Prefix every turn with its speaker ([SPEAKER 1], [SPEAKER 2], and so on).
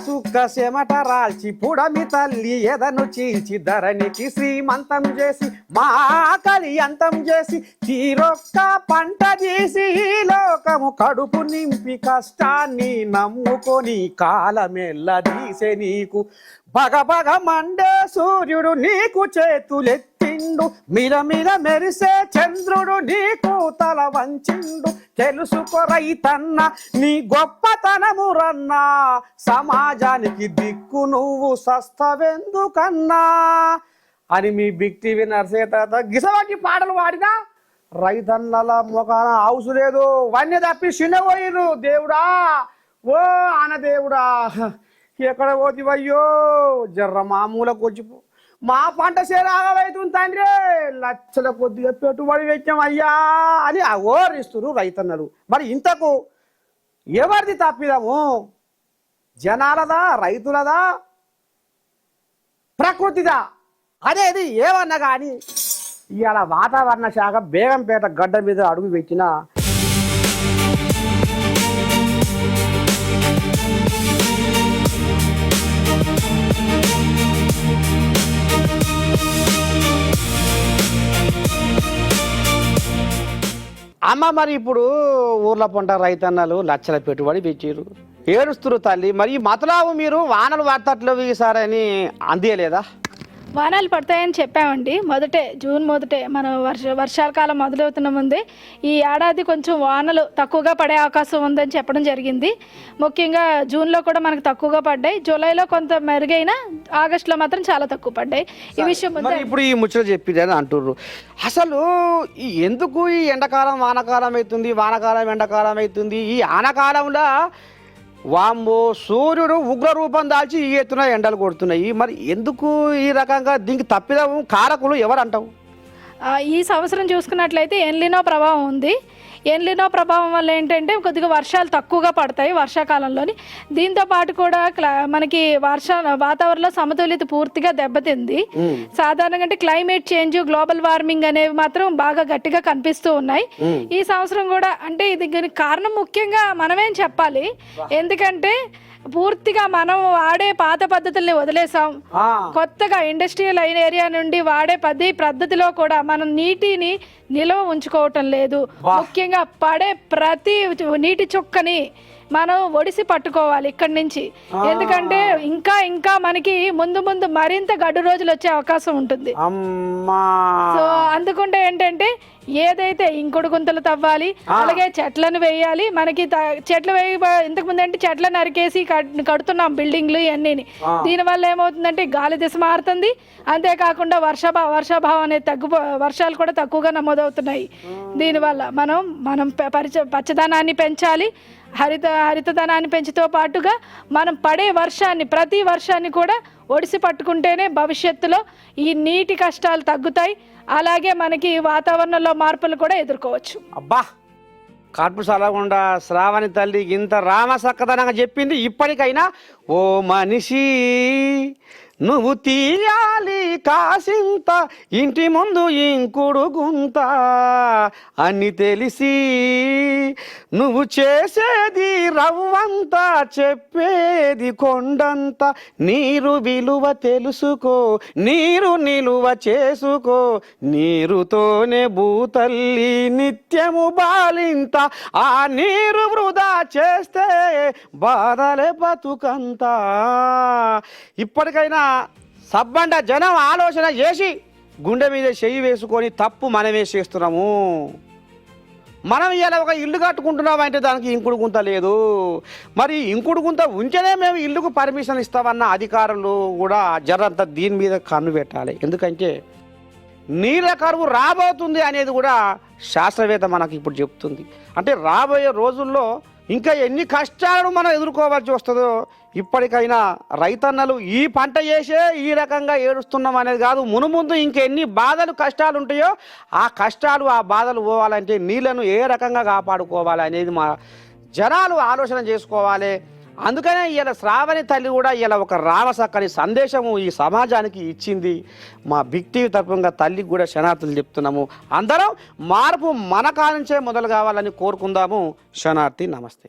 [SPEAKER 1] సుక్క చెమట రాల్చి పుడమి తల్లి ఎదను చీల్చి ధరణికి శ్రీమంతం చేసి మా ఆకలి అంతం చేసి తీరొక్క పంట తీసి ఈ లోకము కడుపు నింపి కష్టాన్ని నమ్ముకొని కాలమెల్లదీసే నీకు భగభగ మండే సూర్యుడు నీకు చేతులెత్తిండు మిలమిల మెరిసే చంద్రుడు నీకు తల వంచిండు తెలుసుకో రైతన్న నీ గొప్పతనము రన్నా సమాజానికి దిక్కు నువ్వు సస్తవెందుకన్నా అని మీ బిగ్ టీవీ నర్సేత గిసవాకి పాటలు పాడినా రైతన్నల ముఖాన హౌసు లేదు వన్య తప్పి చిన్నపోయిరు దేవుడా ఓ ఆన దేవుడా ఎక్కడ పోతివయ్యో జర్ర మామూలకు వచ్చిపో మా పంట సేరాగవుతుంది తండ్రి లక్షల కొద్దిగా పెట్టుబడి పెట్టాం అయ్యా అని అఘోరిస్తున్నారు రైతన్నలు మరి ఇంతకు ఎవరిది తప్పిదము జనాలదా రైతులదా ప్రకృతిదా అనేది ఏమన్నా కానీ ఇవాళ వాతావరణ శాఖ బేగంపేట గడ్డ మీద అడుగు పెట్టిన అమ్మ మరి ఇప్పుడు ఊర్ల పొంట రైతన్నలు లక్షల పెట్టుబడి పెట్టారు ఏడుస్తురు తల్లి మరి మతలావు మీరు వానలు వార్తట్లు ఈసారని అందియలేదా
[SPEAKER 2] వానాలు పడతాయని చెప్పామండి జూన్ మొదటే మన వర్షాల కాలం మొదలవుతున్న ముందే ఈ ఏడాది కొంచెం వానలు తక్కువగా పడే అవకాశం ఉందని చెప్పడం జరిగింది. ముఖ్యంగా జూన్లో కూడా మనకు తక్కువగా పడ్డాయి, జూలైలో కొంత మెరుగైన, ఆగస్టులో మాత్రం చాలా తక్కువ పడ్డాయి. ఈ విషయం
[SPEAKER 1] ఇప్పుడు ఈ ముచ్చట చెప్పిదని అంటుర్రు. అసలు ఎందుకు ఈ ఎండాకాలం వానకాలం అవుతుంది, వానకాలం ఎండాకాలం అవుతుంది? ఈ ఆనకాలంలో వాంబో సూర్యుడు ఉగ్ర రూపం దాల్చి ఈ ఎత్తున ఎండలు కొడుతున్నాయి. మరి ఎందుకు ఈ రకంగా దీనికి తప్పిదం కారకులు ఎవరు అంటావు?
[SPEAKER 2] ఈ సంవత్సరం చూసుకున్నట్లయితే ఎల్నినో ప్రభావం ఉంది. ఎల్నినో ప్రభావం వల్ల ఏంటంటే కొద్దిగా వర్షాలు తక్కువగా పడతాయి వర్షాకాలంలోని. దీంతో పాటు కూడా మనకి వాతావరణంలో సమతుల్యత పూర్తిగా దెబ్బతింది. సాధారణంగా అంటే క్లైమేట్ చేంజ్, గ్లోబల్ వార్మింగ్ అనేవి మాత్రం బాగా గట్టిగా కనిపిస్తూ ఉన్నాయి. ఈ సంవత్సరం కూడా అంటే ఇది కారణం ముఖ్యంగా మనమేం చెప్పాలి, ఎందుకంటే పూర్తిగా మనం వాడే పాత పద్ధతుల్ని వదిలేసాం. కొత్తగా ఇండస్ట్రియల్ ఏరియా నుండి వాడే పద్ధతిలో కూడా మనం నీటిని నిల్వ ఉంచుకోవటం లేదు. ముఖ్యంగా పడే ప్రతి నీటి చుక్కని మనం ఒడిసి పట్టుకోవాలి ఇక్కడి నుంచి. ఎందుకంటే ఇంకా మనకి ముందు మరింత గడ్డు రోజులు వచ్చే అవకాశం ఉంటుంది. సో అందుకుంటే ఏంటంటే ఏదైతే ఇంకుడు గుంతలు తవ్వాలి, అలాగే చెట్లను వేయాలి. మనకి చెట్లు ఇంతకు ముందు అంటే చెట్లను నరికేసి కడుతున్నాం బిల్డింగ్లు ఇవన్నీ. దీనివల్ల ఏమవుతుందంటే గాలి దిశ మారుతుంది, అంతేకాకుండా వర్షాభావం అనేది వర్షాలు కూడా తక్కువగా నమోదవుతున్నాయి. దీనివల్ల మనం పచ్చదనాన్ని పెంచాలి, హరితదనాన్ని పెంచుతో పాటుగా మనం పడే ప్రతి వర్షాన్ని కూడా ఒడిసి పట్టుకుంటేనే భవిష్యత్తులో ఈ నీటి కష్టాలు తగ్గుతాయి. అలాగే మనకి వాతావరణంలో మార్పులు కూడా ఎదుర్కోవచ్చు.
[SPEAKER 1] అబ్బా, కార్పు సలగుండా శ్రావణి తల్లి ఇంత రామసక్కదనంగా చెప్పింది. ఇప్పటికైనా ఓ మనిషి నువ్వు తీయాలి కాసింత ఇంటి ముందు ఇంకుడు గుంత అని తెలిసి నువ్వు చేసేది రవ్వంత చెప్పేది కొండంత. నీరు విలువ తెలుసుకో, నీరు నిలువ చేసుకో, నీరుతోనే భూతల్లి నిత్యము బాలింత. ఆ నీరు వృధా చేస్తే బాధలే బతుకంతా. ఇప్పటికైనా సబ్బండ జనం ఆలోచన చేసి గుండె మీద చెయ్యి వేసుకొని తప్పు మనమే చేస్తున్నాము. మనం ఇలా ఒక ఇల్లు కట్టుకుంటున్నాం అంటే దానికి ఇంకుడు గుంత లేదు. మరి ఇంకుడు గుంత ఉంటేనే మేము ఇల్లుకు పర్మిషన్ ఇస్తామన్న అధికారులు కూడా జరంతా దీని మీద కన్ను పెట్టాలి. ఎందుకంటే నీళ్ళ కరువు రాబోతుంది అనేది కూడా శాస్త్రవేత్త మనకు ఇప్పుడు చెప్తుంది. అంటే రాబోయే రోజుల్లో ఇంకా ఎన్ని కష్టాలను మనం ఎదుర్కోవాల్సి వస్తుందో ఇప్పటికైనా రైతన్నలు ఈ పంట చేసే ఈ రకంగా ఏడుస్తున్నాం అనేది కాదు, మునుముందు ఇంకెన్ని బాధలు కష్టాలు ఉంటాయో ఆ కష్టాలు ఆ బాధలు పోవాలంటే నీళ్లను ఏ రకంగా కాపాడుకోవాలి అనేది మా జనాలు ఆలోచన చేసుకోవాలి. అందుకనే ఇలా శ్రావణి తల్లి కూడా ఇలా ఒక రామసక్కని సందేశము ఈ సమాజానికి ఇచ్చింది. మా బిగ్ టీవీ తరపున తల్లికి కూడా శనార్థులు చెప్తున్నాము. అందరం మార్పు మన కానుంచే మొదలు కావాలని కోరుకుందాము. శనార్థి, నమస్తే.